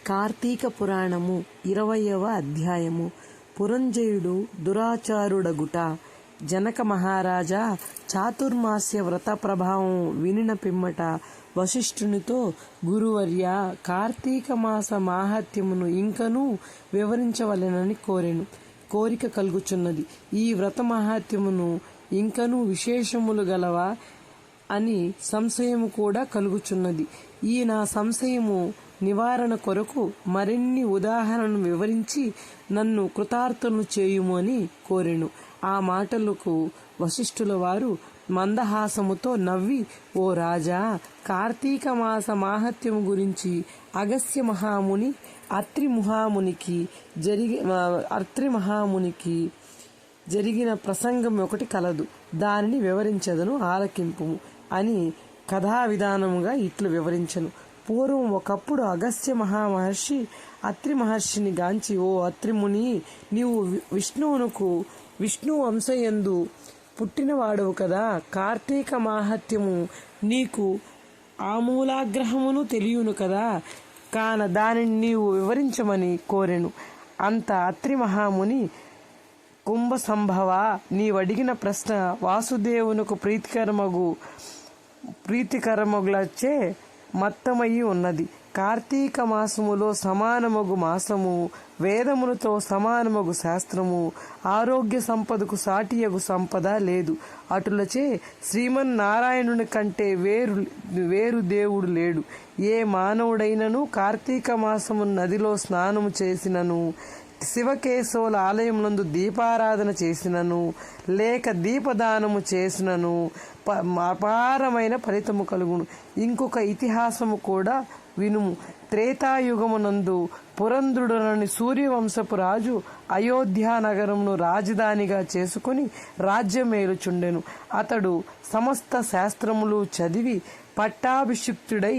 కార్తీక పురాణము 20వ అధ్యాయము. పురంజయుడు దురాచారుడగుట. జనక మహారాజా చాతుర్మాస్య వ్రత ప్రభావం వినిన పిమ్మట వశిష్ఠునితో, గురువర్య, కార్తీక మాస మాహాత్మ్యమును ఇంకనూ వివరించవలెనని కోరిక కలుగుచున్నది. ఈ వ్రత మహాత్మ్యమును ఇంకనూ విశేషములు గలవా అని సంశయము కూడా కలుగుచున్నది. ఈ నా సంశయము నివారణ కొరకు మరిన్ని ఉదాహరణను వివరించి నన్ను కృతార్థులను చేయుము అని కోరెను. ఆ మాటలకు వశిష్ఠుల వారు మందహాసముతో నవ్వి, ఓ రాజా, కార్తీక మాస మాహాత్మ్యము గురించి అగస్త్య మహాముని అత్రి మహామునికి జరిగిన ప్రసంగం ఒకటి కలదు, దానిని వివరించదను, ఆలకింపుము అని కథా విధానముగా ఇట్లు వివరించను. పూర్వం ఒకప్పుడు అగస్త్య మహామహర్షి అత్రి మహర్షిని గాంచి, ఓ అత్రిముని, నీవు విష్ణు వంశయందు పుట్టినవాడవు కదా, కార్తీక మాహాత్మ్యము నీకు ఆమూలాగ్రహమును తెలియను కదా, కాన దానిని నీవు వివరించమని కోరెను. అంత అత్రి మహాముని, కుంభ సంభవ, నీవడిగిన ప్రశ్న వాసుదేవునకు ప్రీతికరమగులచే మత్తమయ్యి ఉన్నది. కార్తీక మాసములో సమానమగు మాసము, వేదములతో సమానమగు శాస్త్రము, ఆరోగ్య సంపదకు సాటియగు సంపద లేదు. అటులచే శ్రీమన్నారాయణుని కంటే వేరు దేవుడు లేడు. ఏ మానవుడైనను కార్తీక మాసము నదిలో స్నానము చేసినను, శివకేశవుల ఆలయమునందు దీపారాధన చేసినను, లేక దీపదానము చేసినను అపారమైన ఫలితము కలుగును. ఇంకొక ఇతిహాసము కూడా వినుము. త్రేతాయుగమునందు పురంధ్రుడనని సూర్యవంశపు రాజు అయోధ్య నగరమును రాజధానిగా చేసుకుని రాజ్యమేలుచుండెను. అతడు సమస్త శాస్త్రములు చదివి పట్టాభిషిక్తుడై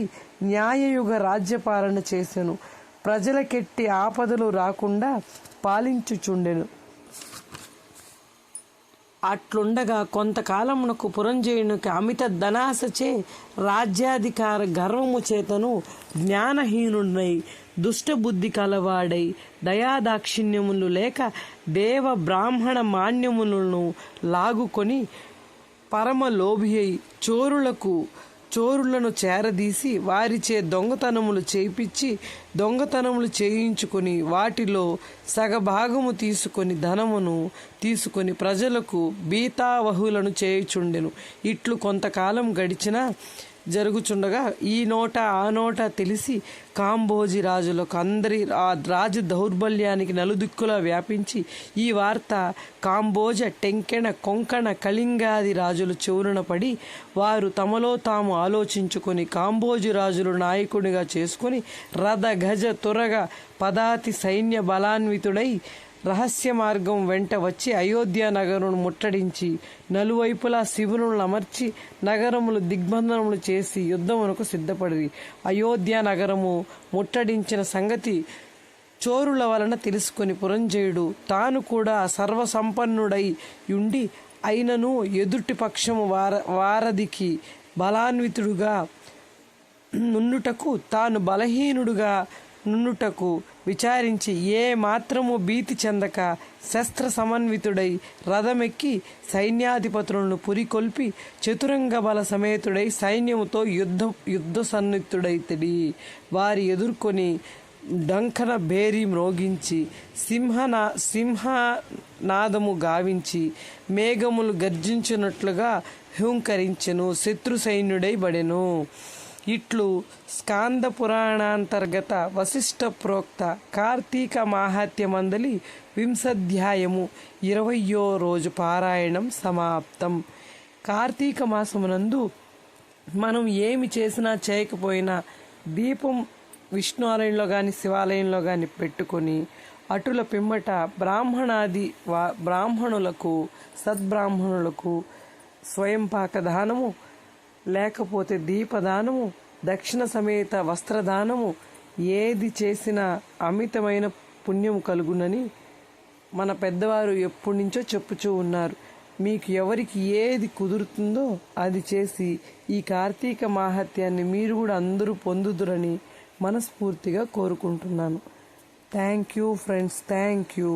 న్యాయయుగ రాజ్యపాలన చేసెను. ప్రజలకెట్టి ఆపదలు రాకుండా పాలించుచుండెను. అట్లుండగా కొంతకాలమునకు పురంజయునికి అమిత ధనాశచే రాజ్యాధికార గర్వము చేతను జ్ఞానహీనుడై దుష్టబుద్ధి కలవాడై దయాదాక్షిణ్యములు లేక దేవ బ్రాహ్మణ మాన్యములను లాగుకొని పరమలోభి అయి చోరులను చేరదీసి వారిచే దొంగతనములు దొంగతనములు చేయించుకొని వాటిలో సగభాగము తీసుకొని ధనమును తీసుకొని ప్రజలకు బీతావహులను చేయుచుండెను. ఇట్లు కొంతకాలం జరుగుచుండగా ఈ నోట ఆ నోట తెలిసి కాంబోజి రాజులకు అందరి ఆ రాజు దౌర్బల్యానికి నలుదిక్కులా వ్యాపించి ఈ వార్త కాంబోజ, టెంకెణ, కొంకణ, కళింగాది రాజులు చెవున పడి వారు తమలో తాము ఆలోచించుకొని కాంబోజి రాజులు నాయకుడిగా చేసుకుని రథ, గజ, తురగ, పదాతి సైన్య బలాన్వితుడై రహస్య మార్గం వెంట వచ్చి అయోధ్య నగరమును ముట్టడించి నలువైపులా శిబిరములను అమర్చి నగరములు దిగ్బంధనములు చేసి యుద్ధమునకు సిద్ధపడింది. అయోధ్య నగరము ముట్టడించిన సంగతి చోరుల వలన తెలుసుకొని పురంజయుడు తాను కూడా సర్వసంపన్నుడై ఉండి అయినను ఎదుటి పక్షము వారధికి బలాన్వితుడుగా నున్నుటకు తాను బలహీనుడుగా నున్నుటకు విచారించి ఏ మాత్రము భీతి చెందక శస్త్ర సమన్వితుడై రథమెక్కి పురికొల్పి చతురంగ బల సమేతుడై సైన్యముతో యుద్ధ సన్నిహితుడైతడి. వారి ఎదుర్కొని డంకన భేరి మ్రోగించి సింహనాదము గావించి మేఘములు గర్జించినట్లుగా హుంకరించెను. శత్రు సైన్యుడై బడెను. ఇట్లు స్కాంద పురాణాంతర్గత వశిష్ఠ ప్రోక్త కార్తీక మాహాత్మ్యమందలి 20వ 20వ రోజు పారాయణం సమాప్తం. కార్తీక మాసమునందు మనం ఏమి చేసినా చేయకపోయినా దీపం విష్ణు ఆలయంలో కానీ శివాలయంలో కానీ పెట్టుకొని అటుల పిమ్మట బ్రాహ్మణులకు సద్బ్రాహ్మణులకు స్వయంపాక దానము, లేకపోతే దీపదానము, దక్షిణ సమేత వస్త్రదానము ఏది చేసినా అమితమైన పుణ్యము కలుగునని మన పెద్దవారు ఎప్పటి నుంచో చెప్పుచూ ఉన్నారు. మీకు ఎవరికి ఏది కుదురుతుందో అది చేసి ఈ కార్తీక మాహాత్యాన్ని మీరు కూడా అందరూ పొందుదురని మనస్ఫూర్తిగా కోరుకుంటున్నాను. Thank you friends, thank you.